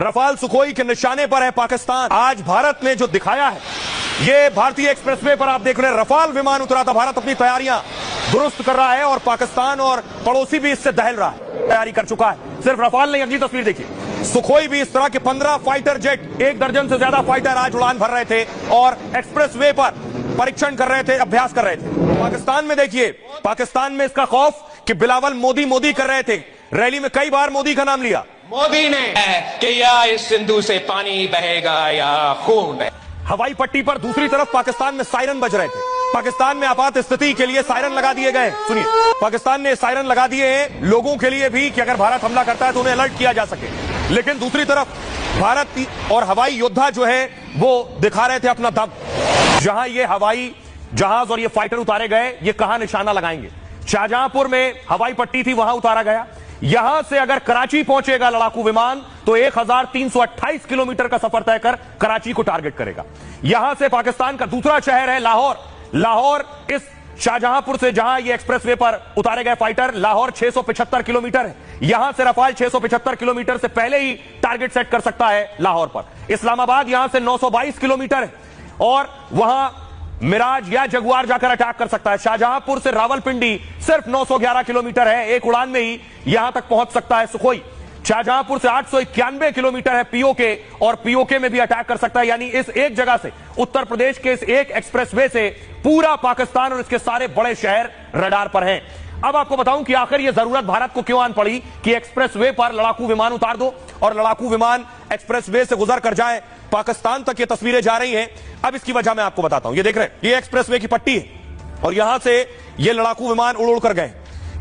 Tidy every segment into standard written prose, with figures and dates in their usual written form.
Rafale Sukhoi के निशाने पर है पाकिस्तान। आज भारत ने जो दिखाया है, ये भारतीय एक्सप्रेसवे पर आप देख रहे हैं, रफाल विमान उतरा था। भारत अपनी तैयारियां दुरुस्त कर रहा है और पाकिस्तान और पड़ोसी भी इससे दहल रहा है, तैयारी कर चुका है। सिर्फ रफाल नहीं, अगली तस्वीर देखिए, सुखोई भी इस तरह के 15 फाइटर जेट, 1 दर्जन से ज्यादा फाइटर आज उड़ान भर रहे थे और एक्सप्रेसवे पर परीक्षण कर रहे थे, अभ्यास कर रहे थे। पाकिस्तान में देखिए, पाकिस्तान में इसका खौफ कि बिलावल मोदी मोदी कर रहे थे। रैली में कई बार मोदी का नाम लिया। मोदी ने कि या इस सिंधु से पानी बहेगा या खून बहेगा। हवाई पट्टी पर दूसरी तरफ पाकिस्तान में सायरन बज रहे थे। पाकिस्तान में आपात स्थिति के लिए सायरन लगा दिए गए। सुनिए, पाकिस्तान ने सायरन लगा दिए हैं लोगों के लिए भी कि अगर भारत हमला करता है तो उन्हें अलर्ट किया जा सके। लेकिन दूसरी तरफ भारत और हवाई योद्धा जो है वो दिखा रहे थे अपना दम। जहां ये हवाई जहाज और ये फाइटर उतारे गए, ये कहां निशाना लगाएंगे। शाहजहांपुर में हवाई पट्टी थी, वहां उतारा गया। यहां से अगर कराची पहुंचेगा लड़ाकू विमान तो 1328 किलोमीटर का सफर तय कर कराची को टारगेट करेगा। यहां से पाकिस्तान का दूसरा शहर है लाहौर। लाहौर इस शाहजहांपुर से जहां ये एक्सप्रेसवे पर उतारे गए फाइटर, लाहौर 675 किलोमीटर है। यहां से रफाल 675 किलोमीटर से पहले ही टारगेट सेट कर सकता है लाहौर पर। इस्लामाबाद यहां से 922 किलोमीटर है और वहां मिराज या जगुआर जाकर अटैक कर सकता है। शाहजहांपुर से रावलपिंडी सिर्फ 911 किलोमीटर है, एक उड़ान में ही यहां तक पहुंच सकता है सुखोई। शाहजहांपुर से 891 किलोमीटर है पीओके, और पीओके में भी अटैक कर सकता है। यानी इस एक जगह से, उत्तर प्रदेश के इस एक एक्सप्रेसवे से पूरा पाकिस्तान और इसके सारे बड़े शहर रडार पर हैं। अब आपको बताऊं कि आखिर यह जरूरत भारत को क्यों आन पड़ी कि एक्सप्रेसवे पर लड़ाकू विमान उतार दो और लड़ाकू विमान एक्सप्रेसवे से गुजर कर जाए पाकिस्तान तक। ये तस्वीरें जा रही हैं। अब इसकी वजह मैं आपको बताता हूं। ये देख रहे हैं, ये एक्सप्रेसवे की पट्टी है और यहां से ये लड़ाकू विमान उड़ उड़ कर गए।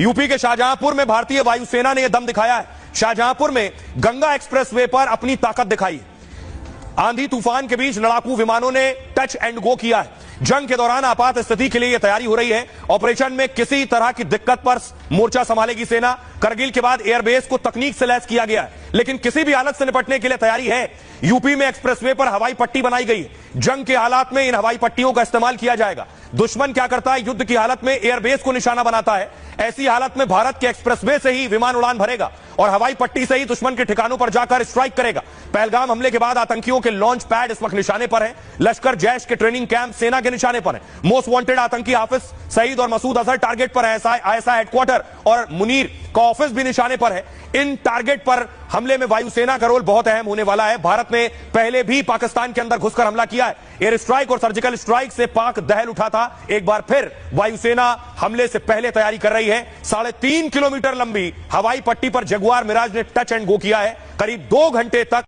यूपी के शाहजहांपुर में भारतीय वायुसेना ने यह दम दिखाया है। शाहजहांपुर में गंगा एक्सप्रेसवे पर अपनी ताकत दिखाई। आंधी तूफान के बीच लड़ाकू विमानों ने टच एंड गो किया है। जंग के दौरान आपात स्थिति के लिए यह तैयारी हो रही है। ऑपरेशन में किसी तरह की दिक्कत पर मोर्चा संभालेगी सेना। करगिल के बाद एयरबेस को तकनीक से लैस किया गया है, लेकिन किसी भी हालत से निपटने के लिए तैयारी है। यूपी में एक्सप्रेसवे पर हवाई पट्टी बनाई गई है। जंग के हालात में इन हवाई पट्टियों का इस्तेमाल किया जाएगा। दुश्मन क्या करता है, युद्ध की हालत में एयरबेस को निशाना बनाता है। ऐसी हालत में भारत के एक्सप्रेसवे से ही विमान उड़ान भरेगा और हवाई पट्टी से ही दुश्मन के ठिकानों पर जाकर स्ट्राइक करेगा। पहलगाम हमले के बाद आतंकियों के लॉन्च पैड इस वक्त निशाने पर है। लश्कर जैश के ट्रेनिंग कैंप सेना के निशाने पर है। मोस्ट वांटेड आतंकी हाफिज सईद और मसूद अजहर टारगेट पर है। आईएसआई हेडक्वार्टर और मुनीर का ऑफिस भी निशाने पर है। इन टारगेट पर हमले में वायुसेना का रोल बहुत अहम होने वाला है। भारत ने पहले भी पाकिस्तान के अंदर घुसकर हमला किया है। एयर स्ट्राइक और सर्जिकल स्ट्राइक से पाक दहल उठा था। एक बार फिर वायुसेना हमले से पहले तैयारी कर रही है। 3.5 किलोमीटर लंबी हवाई पट्टी पर जगुआर मिराज ने टच एंड गो किया है। करीब 2 घंटे तक